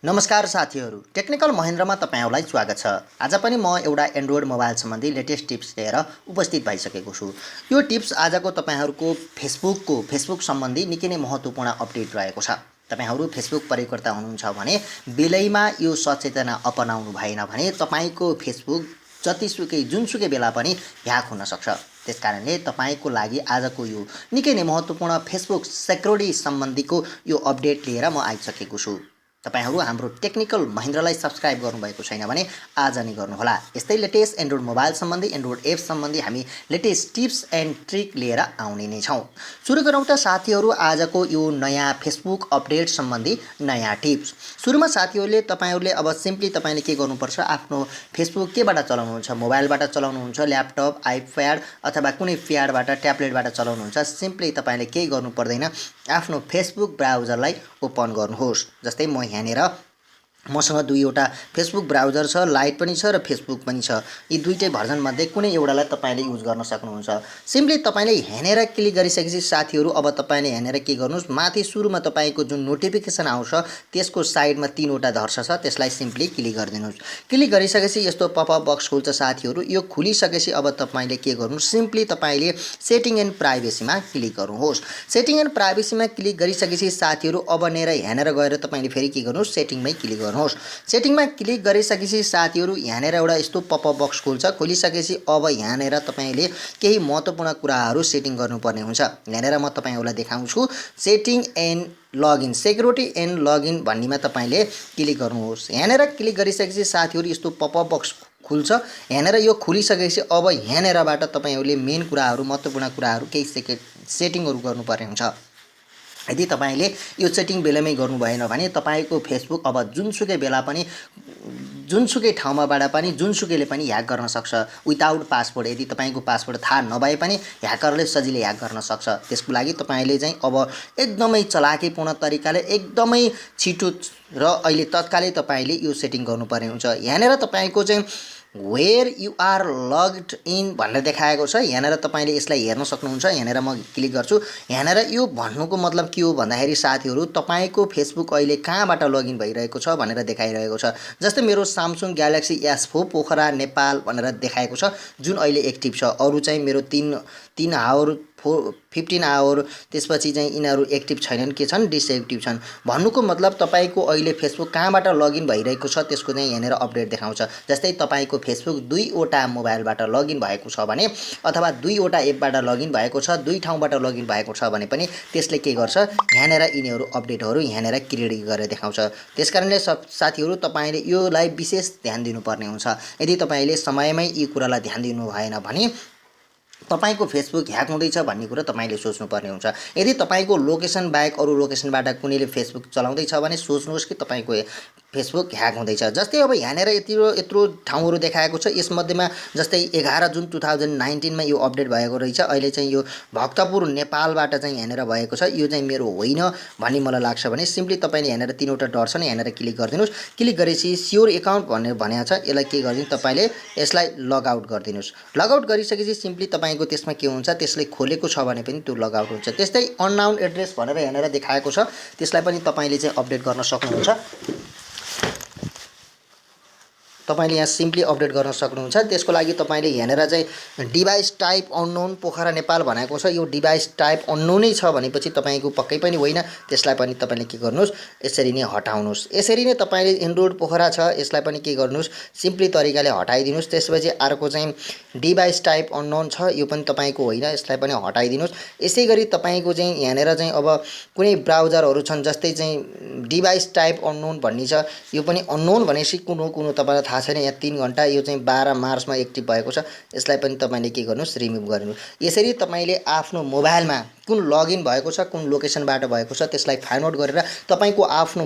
नमस्कार साथीहरू, टेक्निकल महेन्द्रमा तपाईहरुलाई स्वागत छ। आज पनि म एउटा एन्ड्रोइड मोबाइल सम्बन्धी लेटेस्ट टिप्स लिएर उपस्थित भइसकेको छु। यो टिप्स आजको तपाईहरुको फेसबुक सम्बन्धी निकै नै महत्त्वपूर्ण अपडेट रहेको छ। तपाईहरु फेसबुक प्रयोगकर्ता हुनुहुन्छ भने बेलैमा यो सचेतना अपनाउनु भएन भने तपाईको फेसबुक जतिसुकै जुनसुकै बेला पनि ह्याक हुन सक्छ। त्यसकारणले तपाईको लागि आजको यो निकै नै महत्त्वपूर्ण फेसबुक सिक्युरिटी सम्बन्धीको यो अपडेट लिएर म आइसकेको छु। तपाईहरु हाम्रो टेक्निकल महेन्द्रलाई सब्स्क्राइब गर्नुभएको छैन भने आज नै गर्नुहोला। यस्तै लेटेस्ट एन्ड्रोइड मोबाइल सम्बन्धी एन्ड्रोइड एप सम्बन्धी हामी लेटेस्ट टिप्स एन्ड ट्रिक लिएर आउने नै छौं। सुरु गरौँ त साथीहरु आजको यो नयाँ फेसबुक अपडेट सम्बन्धी नयाँ टिप्स। सुरुमा साथीहरुले तपाईहरुले अब सिम्पली तपाईले के गर्नुपर्छ, आफ्नो फेसबुक केबाट चलाउनुहुन्छ, मोबाइलबाट चलाउनुहुन्छ, ल्यापटप, आइप्याड अथवा कुनै प्याडबाट ट्याब्लेटबाट चलाउनुहुन्छ, सिम्पली तपाईले केही गर्नु पर्दैन, आफ्नो फेसबुक ब्राउजरलाई ओपन गर्नुहोस्। जस्तै म यहाँनेर मसँग दुईवटा फेसबुक ब्राउजर छ, लाइट पनि छ र फेसबुक पनि छ। यी दुईटै भर्जन मध्ये कुनै एउटालाई तपाईले युज गर्न सक्नुहुन्छ। सिम्पली तपाईले हेरेर क्लिक गरिसकेपछि साथीहरु अब तपाईले हेरेर के गर्नुस्, माथि सुरुमा तपाईको जुन नोटिफिकेसन आउँछ त्यसको साइडमा तीनवटा धर्स छ, त्यसलाई सिम्पली क्लिक गरिदिनुस्। क्लिक गरिसकेपछि यस्तो पपअप बक्स खुल्छ साथीहरु। यो खुलिसकेपछि अब तपाईले के गर्नुस्, सिम्पली तपाईले सेटिङ एन्ड प्राइभेसीमा क्लिक गर्नुहोस्। सेटिङ एन्ड प्राइभेसीमा क्लिक गरिसकेपछि साथीहरु अब हेरेर गएर तपाईले फेरि के गर्नुस्, सेटिङमै क्लिक गर्नुहोस्। सेटिङमा क्लिक गरिसकेपछि साथीहरु यहाँनेर एउटा यस्तो पपअप बक्स खुल्छ। खोलिसकेपछि अब यहाँनेर तपाईले केही महत्त्वपूर्ण कुराहरू सेटिङ गर्नुपर्ने हुन्छ। यहाँनेर म तपाईहरुलाई देखाउँछु। Setting and login, security and login भन्नेमा तपाईले क्लिक गर्नुहोस्। यहाँनेर क्लिक गरिसकेपछि साथीहरु यस्तो पपअप बक्स खुल्छ। यहाँनेर यो खुलिसकेपछि अब यहाँनेरबाट तपाईहरुले मेन कुराहरू, महत्त्वपूर्ण कुराहरू केही सेटिङहरू गर्नुपर्ने हुन्छ। यदि तपाईले यो सेटिङ बेलामै गर्नु भएन भने तपाईको फेसबुक अब जुनसुकै बेला पनि जुनसुकै ठाउँमाबाट पनि जुनसुकैले पनि ह्याक गर्न सक्छ विदाउट पासवर्ड। यदि तपाईको पासवर्ड थाहा नभए पनि ह्याकरले सजिलै ह्याक गर्न सक्छ। त्यसको लागि तपाईले चाहिँ अब एकदमै चलाकीपूर्ण तरिकाले एकदमै छिटो र अहिले तत्कालै तपाईले यो सेटिङ गर्नुपर्ने हुन्छ। यहाँनेर तपाईको चाहिँ वेयर यु आर लग्ड इन भनेर देखाएको छ। यहाँनेर तपाईले यसलाई हेर्न सक्नुहुन्छ। यहाँनेर म क्लिक गर्छु। यहाँनेर यो भन्नुको मतलब के हो भन्दाखेरि साथीहरु तपाईको फेसबुक अहिले कहाँबाट लगइन भइरहेको छ भनेर देखाइरहेको छ। जस्तै मेरो Samsung Galaxy S4 Pokhara Nepal भनेर देखाएको छ, जुन अहिले एक्टिभ छ। अरु चाहिँ मेरो 3 आवर 15 आवर त्यसपछि चाहिँ यिनीहरू एक्टिभ छैनन्, के छन्, डिसएक्टिभ छन्। भन्नुको मतलब तपाईको अहिले फेसबुक कहाँबाट लगइन भइरहेको छ त्यसको चाहिँ यहाँनेर अपडेट देखाउँछ। जस्तै तपाईको फेसबुक दुईवटा मोबाइलबाट लगइन भएको छ भने अथवा दुईवटा एपबाट लगइन भएको छ, दुई ठाउँबाट लगइन भएको छ भने पनि त्यसले के गर्छ, यहाँनेर यिनीहरू अपडेटहरू यहाँनेर क्रिएट गरेर देखाउँछ। त्यसकारणले साथीहरु तपाईले योलाई विशेष ध्यान दिनुपर्ने हुन्छ। यदि तपाईले समयमै यी कुरालाई ध्यान दिनु भएन भने तपाईको फेसबुक ह्याक हुँदैछ भन्ने कुरा तपाईले सोच्नुपर्ने हुन्छ। यदि तपाईको लोकेसन बाहेक अरु लोकेसनबाट कुनैले फेसबुक चलाउँदैछ भने सोच्नुहोस् कि तपाईको फेसबुक ह्याक हुँदैछ। जस्तै अब यहाँनेर यत्रो ठाउँहरू देखाएको छ। यसमध्येमा जस्तै 11 जुन 2019 मा यो अपडेट भएको रहेछ। अहिले चाहिँ यो भक्तपुर नेपालबाट चाहिँ यहाँनेर भएको छ। यो चाहिँ मेरो होइन भन्ने मलाई लाग्छ भने सिम्पली तपाईले यहाँनेर तीनवटा डट छन्, यहाँनेर क्लिक गरिदिनुस्। क्लिक गरेपछि स्योर अकाउन्ट भनेर भनेको छ, यसलाई के गरिदिनु, तपाईले यसलाई लग आउट गरिदिनुस्। लग आउट गरिसकेपछि सिम्पली तपाईको त्यसमा के हुन्छ, त्यसले खोलेको छ भने पनि त्यो लग आउट हुन्छ। त्यस्तै अननाउन एड्रेस भनेर यहाँनेर देखाएको छ, त्यसलाई पनि तपाईले चाहिँ अपडेट गर्न सक्नुहुन्छ। तपाईले यहाँ सिम्पली अपडेट गर्न सक्नुहुन्छ। त्यसको लागि तपाईले यहाँनेर चाहिँ device type unknown Pokhara Nepal भनेको छ। यो डिभाइस टाइप अननोनै छ भनेपछि तपाईको पक्कै पनि होइन। त्यसलाई पनि तपाईले के गर्नुस्, यसरी नै हटाउनुस्। यसरी नै तपाईले एन्ड्रोइड पोखरा छ, यसलाई पनि के गर्नुस्, सिम्पली तरिकाले हटाइदिनुस्। त्यसपछि अर्को चाहिँ डिभाइस टाइप अननोन छ, यो पनि तपाईको होइन, यसलाई पनि हटाइदिनुस्। यसैगरी तपाईको चाहिँ यहाँनेर चाहिँ अब कुनै ब्राउजरहरू छन्, जस्तै चाहिँ डिभाइस टाइप अननोन भन्ने छ, यो पनि अननोन भनेपछि कुन तपाईलाई थाहा छैन। यहाँ 3 घण्टा यो चाहिँ 12 मार्चमा एक्टिभ भएको छ। यसलाई पनि तपाईले के गर्नुस्, रिमुभ गर्नुस्। यसरी तपाईले आफ्नो मोबाइलमा कुन लगइन भएको छ, कुन लोकेसनबाट भएको छ त्यसलाई फाइन्ड आउट गरेर तपाईको आफ्नो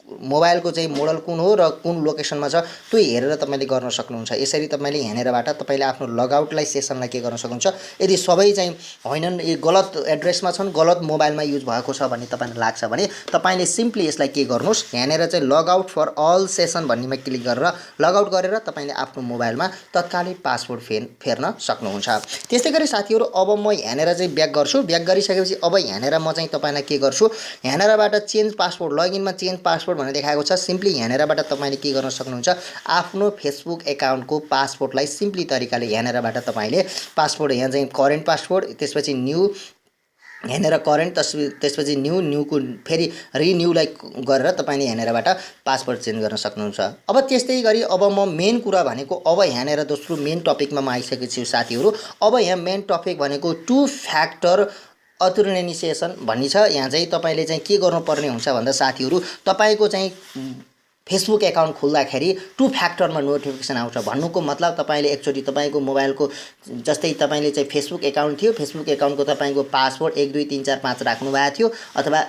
मोबाइलको चाहिँ मोडल कुन हो र कुन लोकेसनमा छ त्यो हेरेर तपाईले गर्न सक्नुहुन्छ। यसरी तपाईले यहाँनेरबाट तपाईले आफ्नो लगआउटलाई सेसनलाई के गर्न सक्नुहुन्छ। यदि सबै चाहिँ होइनन्, यो गलत एड्रेसमा छन्, गलत मोबाइलमा युज भएको छ भन्ने तपाईलाई लाग्छ भने तपाईले सिम्पली यसलाई के गर्नुस्, यहाँनेर चाहिँ log out for all session भन्नेमा क्लिक गरेर लग आउट गरेर तपाईले आफ्नो मोबाइलमा तत्कालै पासवर्ड फेर्न सक्नुहुन्छ। त्यस्तै गरी साथीहरु अब म यहाँनेर चाहिँ ब्याक गर्छु। ब्याक गरिसकेपछि अब यहाँनेर म चाहिँ तपाईलाई के गर्छु, यहाँनेरबाट चेन्ज पासवर्ड, लगइनमा चेन्ज पासवर्ड भनेर देखाएको छ। सिम्पली यहाँनिरबाट तपाईँले के गर्न सक्नुहुन्छ, आफ्नो फेसबुक एकाउन्टको पासवर्डलाई सिम्पली तरिकाले यहाँनिरबाट तपाईँले पासवर्ड यहाँ चाहिँ करेन्ट पासवर्ड, त्यसपछि न्यू यहाँनिर करेन्ट, त्यसपछि न्यूको फेरि रिन्यूलाई गरेर तपाईँले यहाँनिरबाट पासवर्ड चेन्ज गर्न सक्नुहुन्छ। अब त्यस्तै गरी अब म मेन कुरा भनेको अब यहाँनिर दोस्रो मेन टपिकमा म आइसकेको छु साथीहरू। अब यहाँ मेन टपिक भनेको टु फ्याक्टर अथेन्टिकेसन भन्ने छ। यहाँ चाहिँ तपाईँले चाहिँ के गर्नुपर्ने हुन्छ भन्दा साथीहरू, तपाईँको चाहिँ फेसबुक एकाउन्ट खोल्दाखेरि टु फ्याक्टरमा नोटिफिकेसन आउँछ। भन्नुको मतलब तपाईँले एकचोटि तपाईँको मोबाइलको जस्तै तपाईँले चाहिँ फेसबुक एकाउन्ट थियो, फेसबुक एकाउन्टको तपाईँको पासवर्ड 1 2 3 4 5 राख्नु भएको थियो अथवा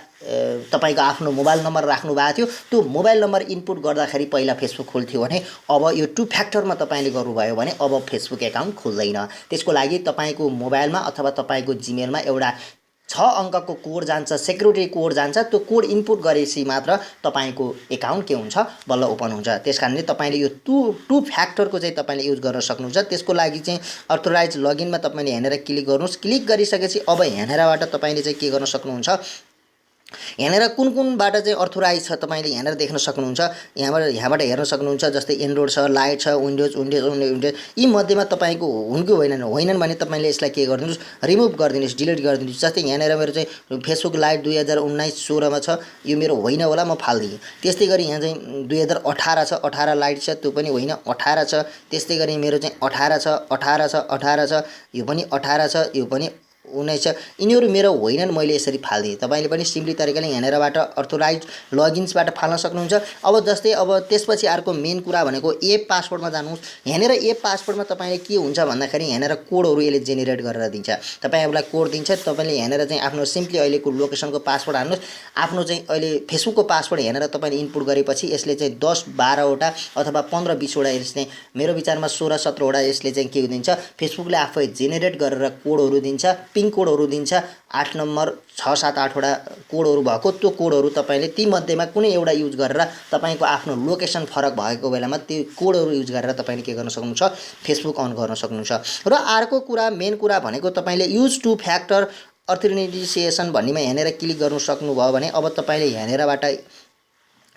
तपाईँको आफ्नो मोबाइल नम्बर राख्नु भएको थियो। त्यो मोबाइल नम्बर इनपुट गर्दाखेरि पहिला फेसबुक खोल्थ्यो भने अब यो टु फ्याक्टरमा तपाईँले गर्नुभयो भने अब फेसबुक एकाउन्ट खोल्दैन। त्यसको लागि तपाईँको मोबाइलमा अथवा तपाईँको जिमेलमा एउटा 6 अङ्कको कोड जान्छ, सेक्युरिटी कोड जान्छ। त्यो कोड इनपुट गरेपछि मात्र तपाईँको एकाउन्ट के हुन्छ, बल्ल ओपन हुन्छ। त्यसकारणले तपाईँले यो टु फ्याक्टरको चाहिँ तपाईँले युज गर्न सक्नुहुन्छ। त्यसको लागि चाहिँ अथोराइज लगइनमा तपाईँले यहाँनिर क्लिक गर्नुहोस्। क्लिक गरिसकेपछि अब यहाँनिरबाट तपाईँले चाहिँ के गर्न सक्नुहुन्छ, यहाँनिर कुनबाट चाहिँ अथोराइज छ तपाईँले यहाँनिर देख्न सक्नुहुन्छ। यहाँबाट हेर्न सक्नुहुन्छ। जस्तै एन्ड्रोइड छ, लाइट छ, विन्डोज यी मध्येमा तपाईँको हुन् कि होइनन् भने तपाईँले यसलाई के गरिदिनुहोस्, रिमुभ गरिदिनुहोस्, डिलिट गरिदिनुहोस्। जस्तै यहाँनिर मेरो चाहिँ फेसबुक लाइट 2019-16 मा छ, यो मेरो होइन होला, म फाल्दिएँ। त्यस्तै गरी यहाँ चाहिँ 2018 छ, 18 लाइट छ, त्यो पनि होइन, 18 छ। त्यस्तै गरी मेरो चाहिँ 18 छ, 18 छ, 18 छ, यो पनि 18 छ, यो पनि 19 छ। यिनीहरू मेरो होइनन्, मैले यसरी फाल्दिएँ। तपाईँले पनि सिम्पली तरिकाले यहाँनिरबाट अथोराइज लगइन्सबाट फाल्न सक्नुहुन्छ। अब जस्तै अब त्यसपछि अर्को मेन कुरा भनेको एप पासवर्डमा जानुहोस्। यहाँनिर एप पासवर्डमा तपाईँले के हुन्छ भन्दाखेरि यहाँनिर कोडहरू यसले जेनेरेट गरेर दिन्छ। तपाईँहरूलाई कोड दिन्छ। तपाईँले यहाँनिर चाहिँ आफ्नो सिम्पली अहिलेको लोकेसनको पासवर्ड हाल्नुहोस्। आफ्नो चाहिँ अहिले फेसबुकको पासवर्ड यहाँनिर तपाईँले इनपुट गरेपछि यसले चाहिँ 10-12 वटा अथवा 15-20 वटा, यसले मेरो विचारमा 16-17 वटा यसले चाहिँ के दिन्छ, फेसबुकले आफै जेनेरेट गरेर कोडहरू दिन्छ, पिन कोडहरू दिन्छ। 8 नम्बर 6-7-8 वटा कोडहरू भएको, त्यो कोडहरू तपाईँले ती मध्येमा कुनै एउटा युज गरेर तपाईँको आफ्नो लोकेसन फरक भएको बेलामा त्यो कोडहरू युज गरेर तपाईँले के गर्न सक्नुहुन्छ, फेसबुक अन गर्न सक्नुहुन्छ। र अर्को कुरा मेन कुरा भनेको तपाईँले युज टु फ्याक्टर अथेन्टिकेसन भन्नेमा यहाँनिर क्लिक गर्नु सक्नुभयो भने अब तपाईँले यहाँनिरबाट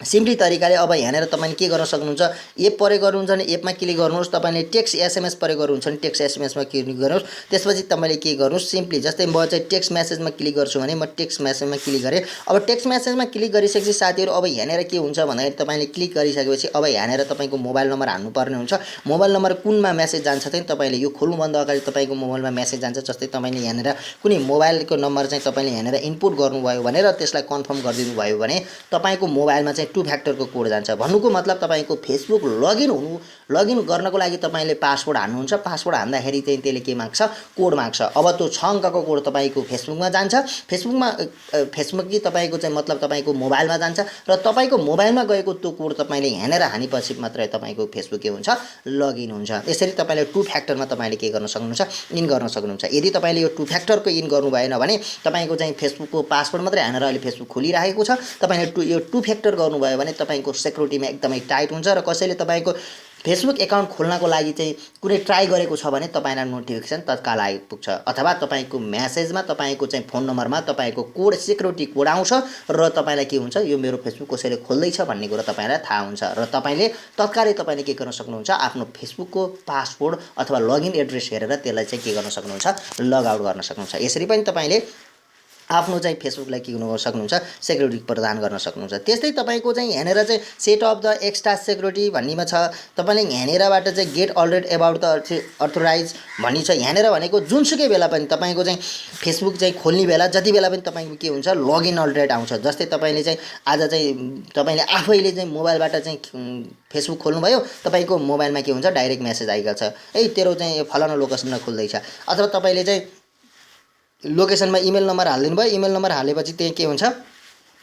सिम्पली तरिकाले अब यहाँनिर तपाईँले के गर्न सक्नुहुन्छ, एप प्रयोग गर्नुहुन्छ भने एपमा क्लिक गर्नुहोस्। तपाईँले टेक्स्ट एसएमएस प्रयोग गर्नुहुन्छ भने टेक्स्ट एसएमएसमा क्लिक गर्नुहोस्। त्यसपछि तपाईँले के गर्नुहोस्, सिम्पली जस्तै म चाहिँ टेक्स्ट मेसेजमा क्लिक गर्छु भने म टेक्स्ट मेसेजमा क्लिक गरेँ। अब टेक्स्ट मेसेजमा क्लिक गरिसकेपछि साथीहरू अब यहाँनिर के हुन्छ भन्दाखेरि तपाईँले क्लिक गरिसकेपछि अब यहाँनिर तपाईँको मोबाइल नम्बर हाल्नुपर्ने हुन्छ। मोबाइल नम्बर कुनमा मेसेज जान्छ चाहिँ तपाईँले यो खोल्नुभन्दा अगाडि तपाईँको मोबाइलमा मेसेज जान्छ। जस्तै तपाईँले यहाँनिर कुनै मोबाइलको नम्बर चाहिँ तपाईँले यहाँनिर इनपुट गर्नुभयो भने र त्यसलाई कन्फर्म गरिदिनु भयो भने तपाईँको मोबाइलमा चाहिँ टु फ्याक्टरको कोड जान्छ। भन्नुको मतलब तपाईँको फेसबुक लगइन गर्नको लागि तपाईँले पासवर्ड हाल्नुहुन्छ। पासवर्ड हाल्दाखेरि चाहिँ त्यसले के माग्छ, कोड माग्छ। अब त्यो 6 अङ्कको कोड तपाईँको फेसबुकमा जान्छ। फेसबुक कि तपाईँको चाहिँ मतलब तपाईँको मोबाइलमा जान्छ र तपाईँको मोबाइलमा गएको त्यो कोड तपाईँले यहाँनिर हानेपछि मात्रै तपाईँको फेसबुक के हुन्छ, लगइन हुन्छ। यसरी तपाईँले टु फ्याक्टरमा तपाईँले के गर्न सक्नुहुन्छ, इन गर्न सक्नुहुन्छ। यदि तपाईँले यो टु फ्याक्टरको इन गर्नु भएन भने तपाईँको चाहिँ फेसबुकको पासवर्ड मात्रै हानेर अहिले फेसबुक खोलिरहेको छ। तपाईँले यो टु फ्याक्टर गर्नुभयो भने तपाईँको सेक्युरिटीमा एकदमै टाइट हुन्छ र कसैले तपाईँको फेसबुक एकाउन्ट खोल्नको लागि चाहिँ कुनै ट्राई गरेको छ भने तपाईँलाई नोटिफिकेसन तत्काल आइपुग्छ अथवा तपाईँको मेसेजमा तपाईँको चाहिँ फोन नम्बरमा तपाईँको कोड, सेक्युरिटी कोड आउँछ र तपाईँलाई के हुन्छ, यो मेरो फेसबुक कसैले खोल्दैछ भन्ने कुरा तपाईँलाई थाहा हुन्छ र तपाईँले तत्कालै तपाईँले के गर्न सक्नुहुन्छ, आफ्नो फेसबुकको पासवर्ड अथवा लगइन एड्रेस हेरेर त्यसलाई चाहिँ के गर्न सक्नुहुन्छ, लगआउट गर्न सक्नुहुन्छ। यसरी पनि तपाईँले आफ्नो चाहिँ फेसबुकलाई के गर्नु सक्नुहुन्छ, सेक्युरिटी प्रदान गर्न सक्नुहुन्छ। त्यस्तै तपाईँको चाहिँ यहाँनिर चाहिँ set up the extra security भन्नेमा छ। तपाईँले यहाँनिरबाट चाहिँ get already about the authorise भन्ने छ। यहाँनिर भनेको जुनसुकै बेला पनि तपाईँको चाहिँ फेसबुक चाहिँ खोल्ने बेला जति बेला पनि तपाईँको के हुन्छ, लगइन अलरेडी आउँछ। जस्तै तपाईँले चाहिँ आज चाहिँ तपाईँले आफैले चाहिँ मोबाइलबाट चाहिँ फेसबुक खोल्नुभयो, तपाईँको मोबाइलमा के हुन्छ, डाइरेक्ट मेसेज आइहाल्छ, ए तेरो चाहिँ फलाना लोकेसनमा खोल्दैछ। अथवा तपाईँले चाहिँ लोकेसनमा इमेल नम्बर हालिदिनु भयो। इमेल नम्बर हालेपछि त्यही के हुन्छ,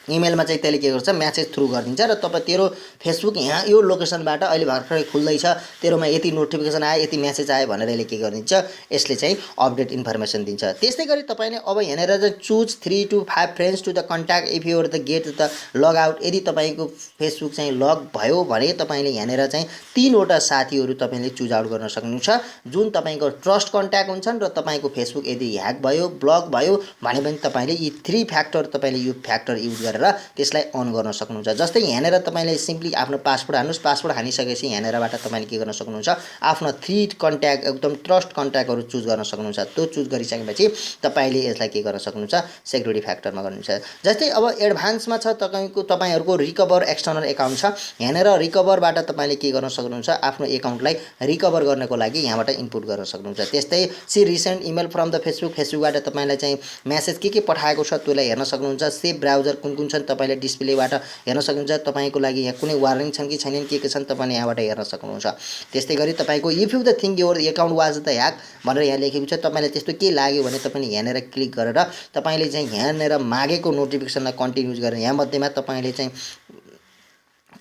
इमेलमा चाहिँ त्यसले के गर्छ, म्यासेज थ्रु गरिदिन्छ र तपाईँ तेरो फेसबुक यहाँ यो लोकेसनबाट अहिले भर्खरै खुल्दैछ, तेरोमा यति नोटिफिकेसन आयो, यति म्यासेज आयो भनेर यसले के गरिदिन्छ, यसले चाहिँ अपडेट इन्फर्मेसन दिन्छ। त्यस्तै गरी तपाईँले अब यहाँनिर चाहिँ choose 3 to 5 friends to the contact if you're the get the log out. यदि तपाईँको फेसबुक चाहिँ लग भयो भने तपाईँले यहाँनिर चाहिँ 3 वटा साथीहरू तपाईँले चुज आउट गर्न सक्नुहुन्छ जुन तपाईँको ट्रस्ट कन्ट्याक्ट हुन्छन् र तपाईँको फेसबुक यदि ह्याक भयो, ब्लक भयो भने पनि तपाईँले यी 3 फ्याक्टर तपाईँले यो फ्याक्टर युज गरेर त्यसलाई अन गर्न सक्नुहुन्छ। जस्तै यहाँनिर तपाईँले सिम्पली आफ्नो पासवर्ड हाल्नुहोस्, पासवर्ड हानिसकेपछि यहाँनिरबाट तपाईँले के गर्न सक्नुहुन्छ, आफ्नो 3 कन्ट्याक्ट एकदम ट्रस्ट कन्ट्याक्टहरू चुज गर्न सक्नुहुन्छ। त्यो चुज गरिसकेपछि तपाईँले यसलाई के गर्न सक्नुहुन्छ, सेक्युरिटी फ्याक्टरमा गर्नुहुन्छ। जस्तै अब एडभान्समा छ तपाईँहरूको रिकभर एक्सटर्नल एकाउन्ट छ। यहाँनिर रिकभरबाट तपाईँले के गर्न सक्नुहुन्छ, आफ्नो एकाउन्टलाई रिकभर गर्नको लागि यहाँबाट इनपुट गर्न सक्नुहुन्छ। त्यस्तै see recent email from the फेसबुकबाट तपाईँलाई चाहिँ मेसेज के पठाएको छ त्यसलाई हेर्न सक्नुहुन्छ। सेभ ब्राउजर कुन छन् तपाईँले डिस्प्लेबाट हेर्न सक्नुहुन्छ। तपाईँको लागि यहाँ कुनै वार्निङ छन् कि छैनन्, के छन् तपाईँले यहाँबाट हेर्न सक्नुहुन्छ। त्यस्तै गरी तपाईँको if you the think your account was the hack भनेर यहाँ लेखेको छ, तपाईँले त्यस्तो के लाग्यो भने तपाईँले यहाँनिर क्लिक गरेर तपाईँले चाहिँ यहाँनिर मागेको नोटिफिकेसनलाई कन्टिन्युज गरेर यहाँ मध्येमा तपाईँले चाहिँ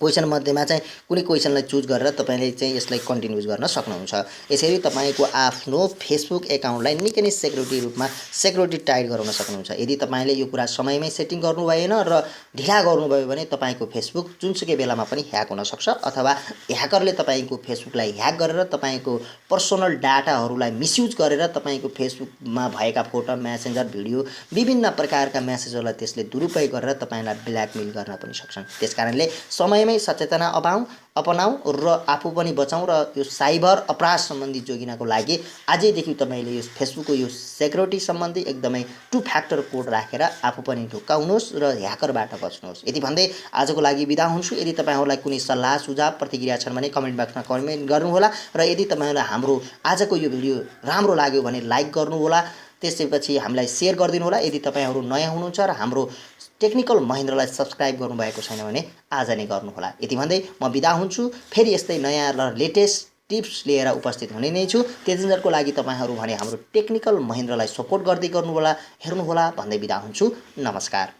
क्वेसन मध्येमा चाहिँ कुनै क्वेसनलाई चुज गरेर तपाईँले चाहिँ यसलाई कन्टिन्युज गर्न सक्नुहुन्छ। यसरी तपाईँको आफ्नो फेसबुक एकाउन्टलाई निकै नै सेक्युरिटी टाइट गराउन सक्नुहुन्छ। यदि तपाईँले यो कुरा समयमै सेटिङ गर्नु भएन र ढिला गर्नुभयो भने तपाईँको फेसबुक जुनसुकै बेलामा पनि ह्याक हुन सक्छ, अथवा ह्याकरले तपाईँको फेसबुकलाई ह्याक गरेर तपाईँको पर्सनल डाटाहरूलाई मिसयुज गरेर तपाईँको फेसबुकमा भएका फोटो, मेसेन्जर, भिडियो, विभिन्न प्रकारका मेसेजहरूलाई त्यसले दुरुपयोग गरेर तपाईँलाई ब्ल्याकमेल गर्न पनि सक्छन्। त्यसकारणले समयमै सचेतना अपनाऊ र आफू पनि बचाऊ र यो साइबर अपराध सम्बन्धी जोगिनको लागि आजैदेखि तपाईँले यो फेसबुकको यो सेक्युरिटी सम्बन्धी एकदमै 2 फ्याक्टर कोड राखेर आफू पनि ढुक्काउनुहोस् र ह्याकरबाट बच्नुहोस्। यति भन्दै आजको लागि बिदा हुन्छु। यदि तपाईँहरूलाई कुनै सल्लाह सुझाव प्रतिक्रिया छन् भने कमेन्ट बक्समा कमेन्ट गर्नुहोला र यदि तपाईँहरूलाई हाम्रो आजको यो भिडियो राम्रो लाग्यो भने लाइक गर्नुहोला, त्यसपछि हामीलाई सेयर गरिदिनु होला। यदि तपाईँहरू नयाँ हुनुहुन्छ र हाम्रो टेक्निकल महेन्द्रलाई सब्सक्राइब गर्नुभएको छैन भने आज नै गर्नुहोला। यति भन्दै म बिदा हुन्छु। फेरि यस्तै नयाँ र लेटेस्ट टिप्स लिएर उपस्थित हुने नै छु। त्यतिन्जेलको लागि तपाईँहरू भने हाम्रो टेक्निकल महेन्द्रलाई सपोर्ट गर्दै गर्नुहोला, हेर्नुहोला भन्दै बिदा हुन्छु। नमस्कार।